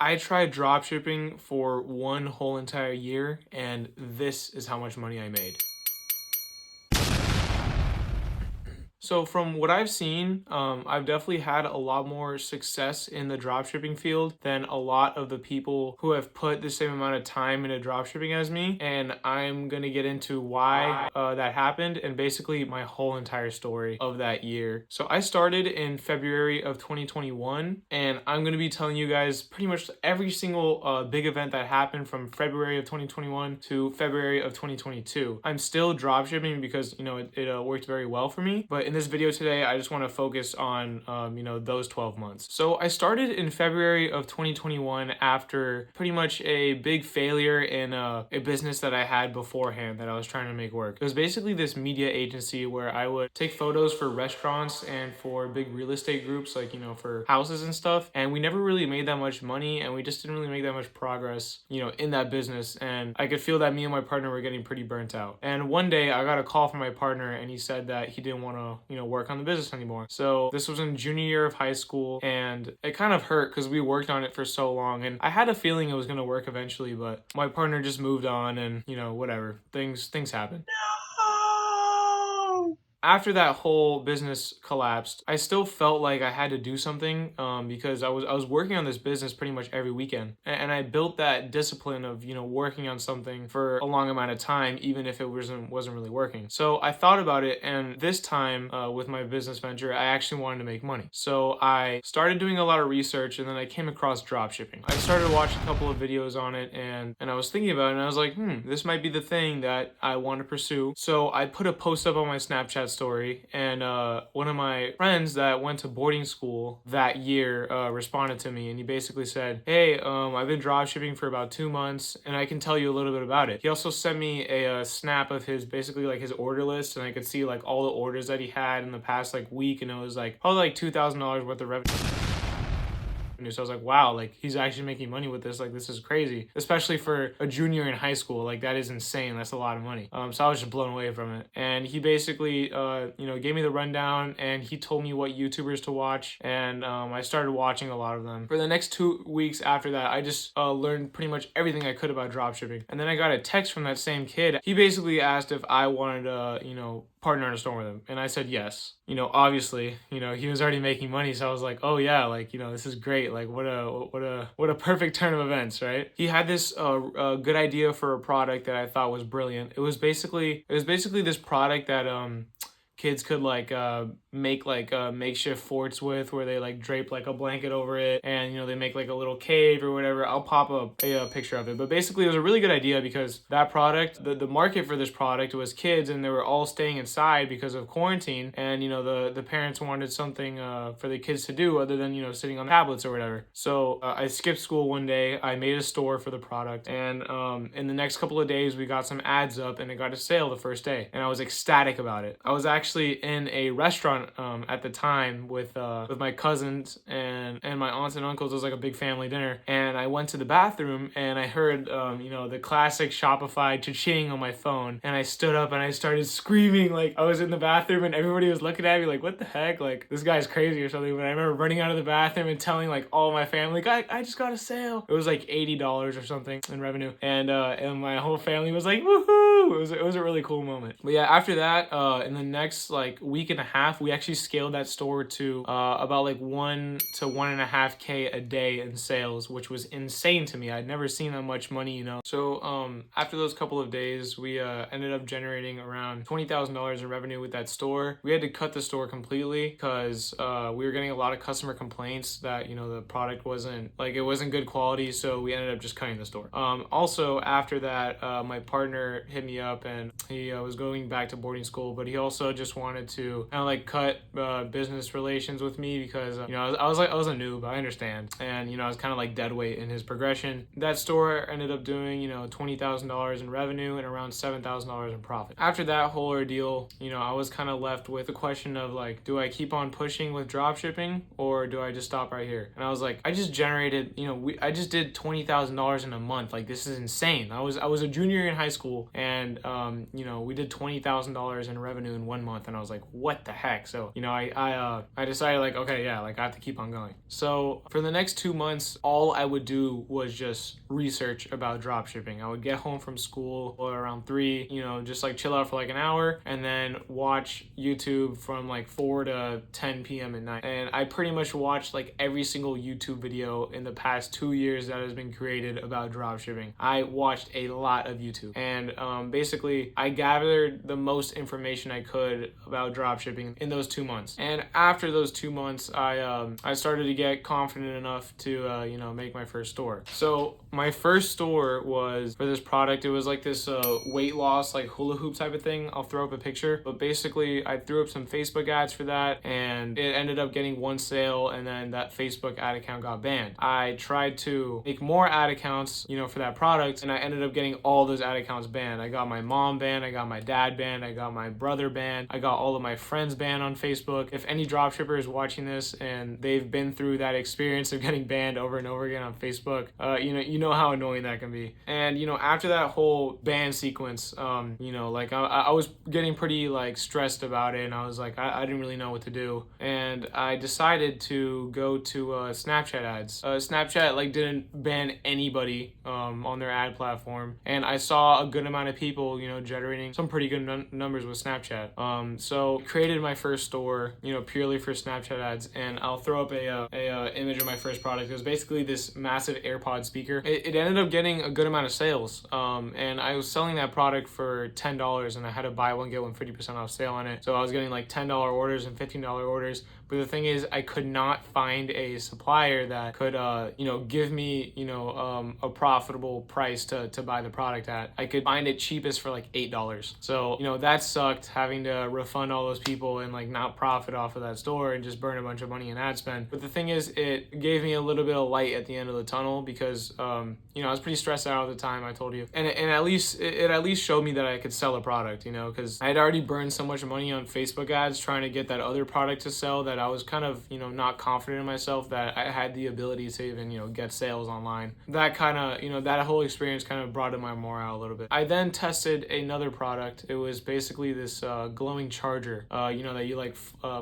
I tried dropshipping for one whole entire year, and this is how much money I made. So from what I've seen, I've definitely had a lot more success in the dropshipping field than a lot of the people who have put the same amount of time into dropshipping as me. And I'm gonna get into why that happened and basically my whole entire story of that year. So I started in February of 2021, and I'm gonna be telling you guys pretty much every single big event that happened from February of 2021 to February of 2022. I'm still dropshipping because it worked very well for me, but in this video today, I just want to focus on, those 12 months. So I started in February of 2021 after pretty much a big failure in a business that I had beforehand that I was trying to make work. It was basically this media agency where I would take photos for restaurants and for big real estate groups, like, for houses and stuff. And we never really made that much money, and we just didn't really make that much progress, in that business. And I could feel that me and my partner were getting pretty burnt out. And one day I got a call from my partner, and he said that he didn't want to work on the business anymore. So this was in junior year of high school, and it kind of hurt because we worked on it for so long, and I had a feeling it was going to work eventually, but my partner just moved on, and whatever, things happen. After that whole business collapsed, I still felt like I had to do something because I was working on this business pretty much every weekend, and I built that discipline of working on something for a long amount of time, even if it wasn't really working. So I thought about it, and this time with my business venture, I actually wanted to make money. So I started doing a lot of research, and then I came across dropshipping. I started watching a couple of videos on it, and I was thinking about it, and I was like, this might be the thing that I want to pursue. So I put a post up on my Snapchat story, and one of my friends that went to boarding school that year responded to me, and he basically said, hey, I've been dropshipping for about 2 months, and I can tell you a little bit about it. He also sent me a snap of his basically like his order list, and I could see like all the orders that he had in the past like week, and it was like probably like $2,000 worth of revenue. So I was like, wow, like he's actually making money with this. Like, this is crazy, especially for a junior in high school. Like, that is insane. That's a lot of money. So I was just blown away from it. And he basically, gave me the rundown, and he told me what YouTubers to watch. And I started watching a lot of them. For the next 2 weeks after that, I just learned pretty much everything I could about dropshipping. And then I got a text from that same kid. He basically asked if I wanted to, partner in a store with him, and I said yes. Obviously, he was already making money, so I was like, oh yeah, like, this is great. Like, what a perfect turn of events, right? He had this good idea for a product that I thought was brilliant. It was basically this product that kids could like make like makeshift forts with, where they like drape like a blanket over it, and they make like a little cave or whatever. I'll pop up a picture of it, but basically it was a really good idea because that product, the market for this product was kids, and they were all staying inside because of quarantine, and the parents wanted something for the kids to do other than sitting on tablets or whatever. So I skipped school one day, I made a store for the product, and in the next couple of days we got some ads up, and it got a sale the first day, and I was ecstatic about it. I was actually in a restaurant at the time with my cousins and my aunts and uncles. It was like a big family dinner, and I went to the bathroom, and I heard the classic Shopify cha-ching on my phone, and I stood up and I started screaming like I was in the bathroom, and everybody was looking at me like, what the heck, like this guy's crazy or something. But I remember running out of the bathroom and telling like all my family, like, I just got a sale. It was like $80 or something in revenue, and my whole family was like, woohoo! It was a really cool moment. But yeah, after that, in the next like week and a half, we actually scaled that store to about like 1 to 1.5K a day in sales, which was insane to me. I'd never seen that much money, So after those couple of days, we ended up generating around $20,000 in revenue with that store. We had to cut the store completely because we were getting a lot of customer complaints that the product wasn't good quality, so we ended up just cutting the store. Also after that, my partner hit me up, and he was going back to boarding school, but he also just wanted to kind of like cut business relations with me because I was a noob, I understand, and I was kind of like dead weight in his progression. That store ended up doing $20,000 in revenue and around $7,000 in profit. After that whole ordeal, I was kind of left with the question of like, do I keep on pushing with dropshipping, or do I just stop right here? And I was like, I just generated, I just did $20,000 in a month. Like, this is insane. I was a junior in high school, and we did $20,000 in revenue in 1 month. month, and I was like, what the heck? So, I decided like, okay, yeah, like I have to keep on going. So for the next 2 months, all I would do was just research about drop shipping. I would get home from school or around 3, just like chill out for like an hour and then watch YouTube from like 4 to 10 p.m. at night. And I pretty much watched like every single YouTube video in the past 2 years that has been created about drop shipping. I watched a lot of YouTube, and basically I gathered the most information I could about drop shipping in those 2 months. And after those 2 months, I started to get confident enough to make my first store. So my first store was for this product. It was like this weight loss like hula hoop type of thing. I'll throw up a picture, but basically I threw up some Facebook ads for that, and it ended up getting one sale, and then that Facebook ad account got banned. I tried to make more ad accounts, for that product, and I ended up getting all those ad accounts banned. I got my mom banned, I got my dad banned, I got my brother banned, I got all of my friends banned on Facebook. If any dropshipper is watching this and they've been through that experience of getting banned over and over again on Facebook, you know how annoying that can be. And after that whole ban sequence, like I was getting pretty like stressed about it, and I was like, I didn't really know what to do, and I decided to go to Snapchat ads. Snapchat like didn't ban anybody on their ad platform, and I saw a good amount of people generating some pretty good numbers with Snapchat. So created my first store purely for Snapchat ads, and I'll throw up a image of my first product. It was basically this massive AirPod speaker. It ended up getting a good amount of sales, and I was selling that product for $10, and I had to buy one get one 50% off sale on it. So I was getting like $10 orders and $15 orders. But the thing is, I could not find a supplier that could, give me, a profitable price to buy the product at. I could find it cheapest for like $8. So, that sucked, having to refund all those people and like not profit off of that store and just burn a bunch of money in ad spend. But the thing is, it gave me a little bit of light at the end of the tunnel because, I was pretty stressed out at the time, I told you. And at least, it at least showed me that I could sell a product, because I had already burned so much money on Facebook ads trying to get that other product to sell that I was kind of, not confident in myself that I had the ability to even, get sales online. That kind of, that whole experience kind of brought in my morale a little bit. I then tested another product. It was basically this glowing charger, that you like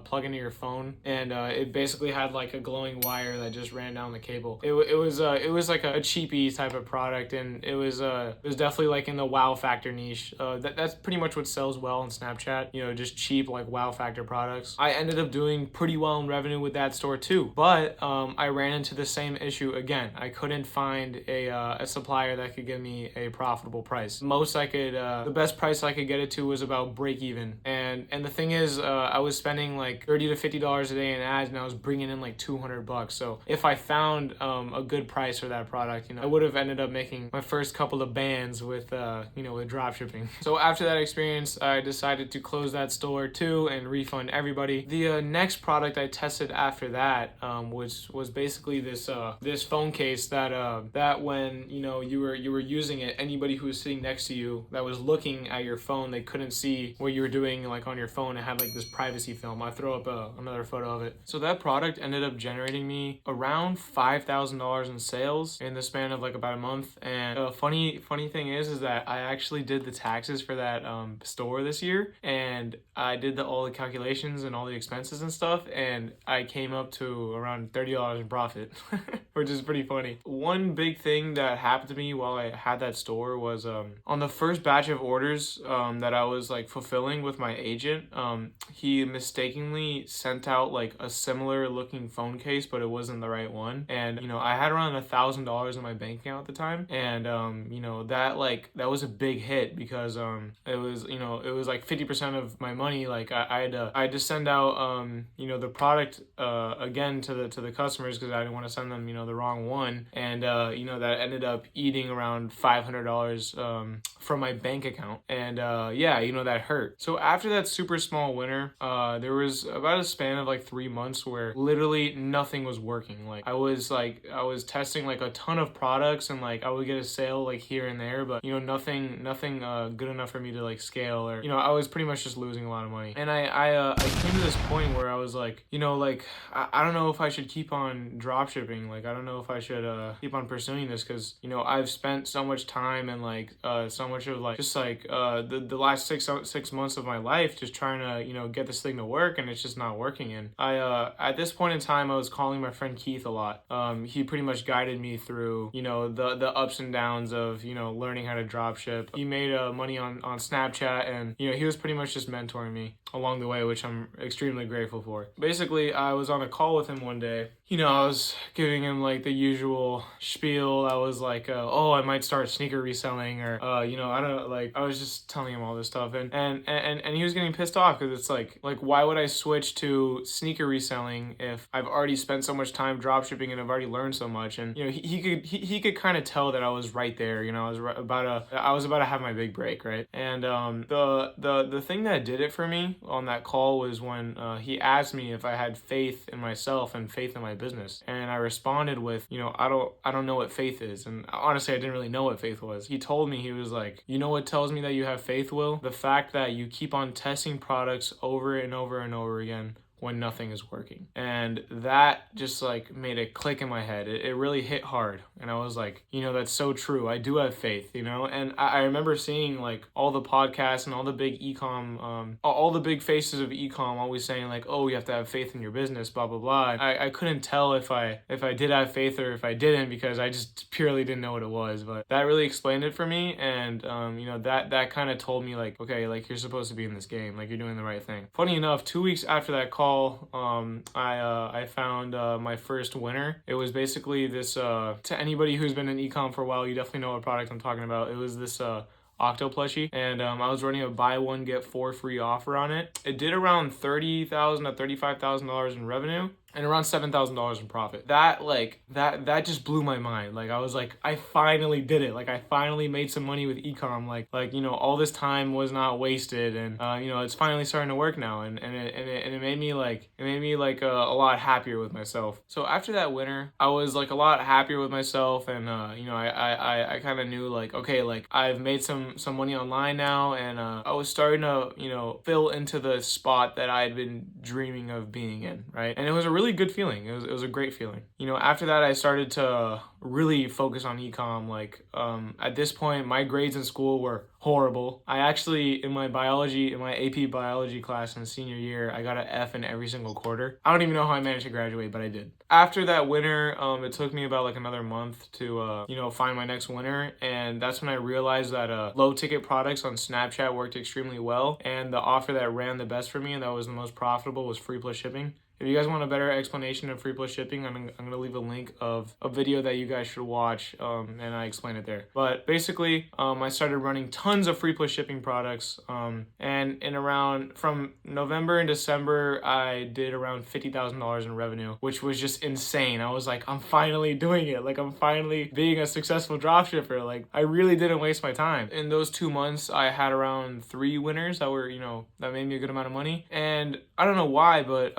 plug into your phone, and it basically had like a glowing wire that just ran down the cable. It was like a cheapy type of product, and it was definitely like in the wow factor niche. That's pretty much what sells well on Snapchat, just cheap like wow factor products. I ended up doing pretty well in revenue with that store too, but I ran into the same issue again. I couldn't find a supplier that could give me a profitable price. The best price I could get it to was about break even, and the thing is, I was spending like $30 to $50 a day in ads, and I was bringing in like $200. So if I found a good price for that product, I would have ended up making my first couple of bands with with drop shipping. So after that experience, I decided to close that store too and refund everybody. The next product I tested after that was basically this phone case that when you were using it, anybody who was sitting next to you that was looking at your phone, they couldn't see what you were doing like on your phone. It had like this privacy film. I throw up another photo of it. So that product ended up generating me around $5,000 in sales in the span of like about a month. And funny thing is that I actually did the taxes for that store this year, and I did all the calculations and all the expenses and stuff, and I came up to around $30 in profit, which is pretty funny. One big thing that happened to me while I had that store was on the first batch of orders that I was like fulfilling with my agent, he mistakenly sent out like a similar looking phone case, but it wasn't the right one. And I had around $1,000 in my bank account at the time, and that was a big hit because it was like 50% of my money. Like I had to send out the product again to the customers because I didn't want to send them the wrong one, and that ended up eating around $500 from my bank account, and that hurt. So after that super small winner, there was about a span of like 3 months where literally nothing was working. Like I was testing like a ton of products, and like I would get a sale like here and there, but nothing good enough for me to like scale, or I was pretty much just losing a lot of money. And I came to this point where I was like, I don't know if I should keep on drop shipping. Like I don't know if I should keep on pursuing this because I've spent so much time and like so much of like just like the last six months of my life life just trying to, get this thing to work, and it's just not working. And at this point in time, I was calling my friend Keith a lot. He pretty much guided me through, the ups and downs of, learning how to drop ship. He made money on Snapchat, and, he was pretty much just mentoring me along the way, which I'm extremely grateful for. Basically, I was on a call with him one day. I was giving him like the usual spiel. I was like, oh, I might start sneaker reselling, or I don't like. I was just telling him all this stuff, and he was getting pissed off because it's like why would I switch to sneaker reselling if I've already spent so much time drop shipping and I've already learned so much? And he could kind of tell that I was right there. I was about to have my big break, right? And the thing that did it for me on that call was when he asked me if I had faith in myself and faith in my business, and I responded with, I don't know what faith is. And honestly, I didn't really know what faith was. He told me, he was like, what tells me that you have faith, Will? The fact that you keep on testing products over and over and over again when nothing is working. And that just like made a click in my head. It really hit hard. And I was like, that's so true. I do have faith, And I remember seeing like all the podcasts and all the big ecom, all the big faces of ecom always saying like, oh, you have to have faith in your business, blah, blah, blah. I couldn't tell if I did have faith or if I didn't, because I just purely didn't know what it was. But that really explained it for me. And, that kind of told me like, okay, like you're supposed to be in this game. Like you're doing the right thing. Funny enough, 2 weeks after that call, I found my first winner. It was basically this, to anybody who's been in ecom for a while, you definitely know what product I'm talking about. It was this Octo plushie, and I was running a buy one get four free offer on it. It did around $30,000 to $35,000 in revenue and around $7,000 in profit. That just blew my mind. Like I was like, I finally did it. Like I finally made some money with ecom. Like all this time was not wasted, and it's finally starting to work now. And it made me a lot happier with myself. So after that winter, I was like a lot happier with myself, and I kind of knew like, okay, like I've made some money online now, and I was starting to fill into the spot that I had been dreaming of being in, right? And it was a really good feeling. It was a great feeling. After that, I started to really focus on ecom. Like at this point, my grades in school were horrible. I actually, in my AP biology class in senior year, I got an F in every single quarter. I don't even know how I managed to graduate, but I did. After that winter, it took me about like another month to find my next winner, and that's when I realized that low ticket products on Snapchat worked extremely well, and the offer that ran the best for me and that was the most profitable was free plus shipping. If you guys want a better explanation of free plus shipping, I'm going to leave a link of a video that you guys should watch, and I explain it there. But basically, I started running tons of free plus shipping products, and from November and December, I did around $50,000 in revenue, which was just insane. I was like, I'm finally doing it. Like, I'm finally being a successful dropshipper. Like, I really didn't waste my time. In those 2 months, I had around 3 winners that were, that made me a good amount of money. And I don't know why, but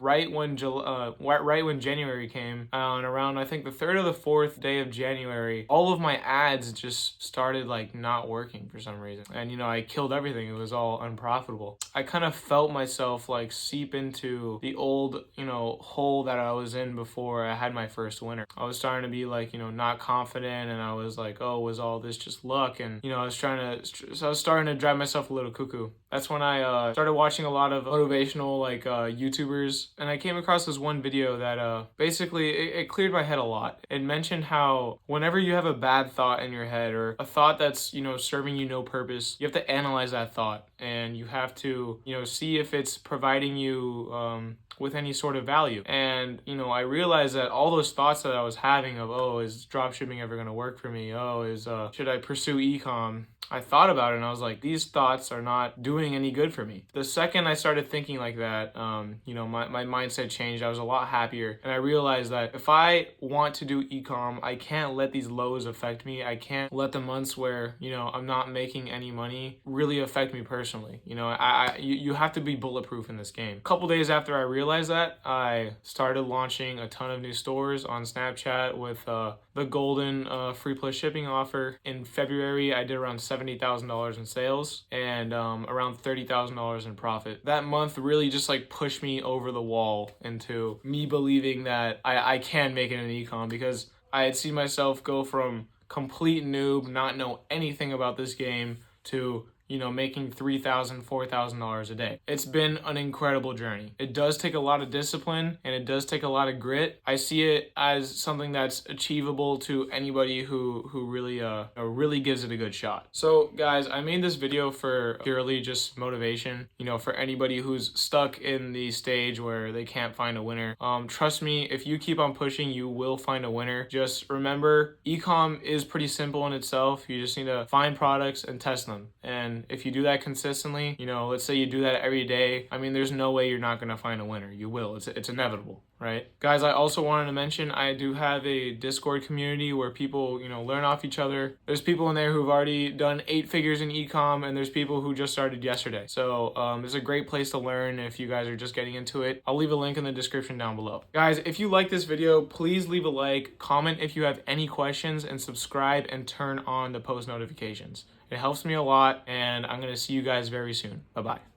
right when January came, on around I think the 3rd or the 4th day of January, all of my ads just started like not working for some reason, and I killed everything. It was all unprofitable. I kind of felt myself like seep into the old hole that I was in before I had my first winner. I was starting to be like not confident, and I was like, oh, was all this just luck? And I was starting to drive myself a little cuckoo. That's when I started watching a lot of motivational YouTubers, and I came across this one video that basically it cleared my head a lot. It mentioned how whenever you have a bad thought in your head, or a thought that's serving you no purpose, you have to analyze that thought, and you have to see if it's providing you with any sort of value. And I realized that all those thoughts that I was having of, oh, is dropshipping ever going to work for me? Oh, should I pursue ecom? I thought about it, and I was like, these thoughts are not doing any good for me. The second I started thinking like that, my mindset changed. I was a lot happier, and I realized that if I want to do ecom, I can't let these lows affect me. I can't let the months where I'm not making any money really affect me personally. You have to be bulletproof in this game. A couple days after I realized that, I started launching a ton of new stores on Snapchat with the golden free plus shipping offer. In February, I did around $70,000 in sales and around $30,000 in profit. That month really just like pushed me over the wall into me believing that I can make it in ecom, because I had seen myself go from complete noob, not know anything about this game, to making $3,000, $4,000 a day. It's been an incredible journey. It does take a lot of discipline and it does take a lot of grit. I see it as something that's achievable to anybody who really gives it a good shot. So guys, I made this video for purely just motivation, for anybody who's stuck in the stage where they can't find a winner. Trust me, if you keep on pushing, you will find a winner. Just remember, ecom is pretty simple in itself. You just need to find products and test them. And if you do that consistently, let's say you do that every day, I mean, there's no way you're not gonna find a winner. You will. It's inevitable, right? Guys, I also wanted to mention I do have a Discord community where people, learn off each other. There's people in there who've already done 8 figures in ecom, and there's people who just started yesterday. So it's a great place to learn if you guys are just getting into it. I'll leave a link in the description down below. Guys, if you like this video, please leave a like, comment if you have any questions, and subscribe and turn on the post notifications. It helps me a lot, and I'm gonna see you guys very soon. Bye-bye.